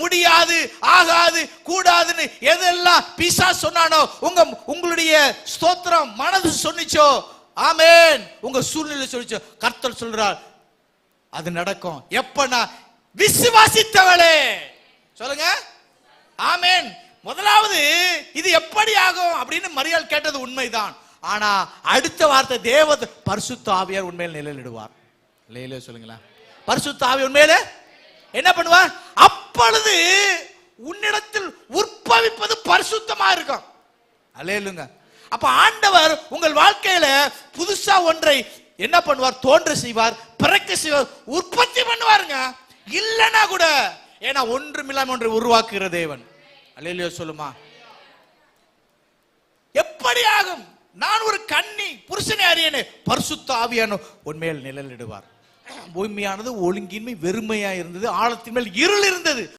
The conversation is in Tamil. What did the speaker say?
முடியாது, ஆகாது, கூடாதுன்னு எதெல்லாம் பிசாசு சொன்னானோ, உங்களுடைய ஸ்தோத்திரம் மனது சொன்னிச்சோ, ஆமென், உங்க சூழ்நிலை சொல்லிச்சோ, கர்த்தர் சொல்றார் அது நடக்கும். எப்பனா விசுவாசித்தவளே சொல்லுங்க, ஆமென். முதலாவது இது எப்படி ஆகும் அப்படின்னு மரியாள் கேட்டது உண்மைதான். ஆனா அடுத்த வார்த்தை தேவத பரிசுத்த ஆவியார் உண்மையில் நிழலிடுவார். இல்லையிலே சொல்லுங்களேன், பரிசுத்த ஆவி உண்மையிலே என்ன பண்ணுவார்? அப்பொழுது உன்னிடத்தில் உற்பவிப்பது பரிசுத்தமா இருக்கும். அல்லேலூயா. அப்ப ஆண்டவர் உங்கள் வாழ்க்கையில புதுசா ஒன்றை என்ன பண்ணுவார்? தோன்ற செய்வார், பிறக்க செய்வார், உற்பத்தி பண்ணுவாருங்க. இல்லனா கூட, ஏன்னா ஒன்றுமில்லாம ஒன்றை உருவாக்குகிற தேவன். அல்லேலூயா சொல்லுமா. எப்படி ஆகும்? நான் ஒரு கன்னி, புருஷனை அறியனே, பரிசுத்த ஆவியான உன்மேல் நிழலிடுவார். பூமியானது ஒழுங்கின்மை வெறுமையா இருந்தது, ஆழத்தின் மேல் இருள் இருந்தது.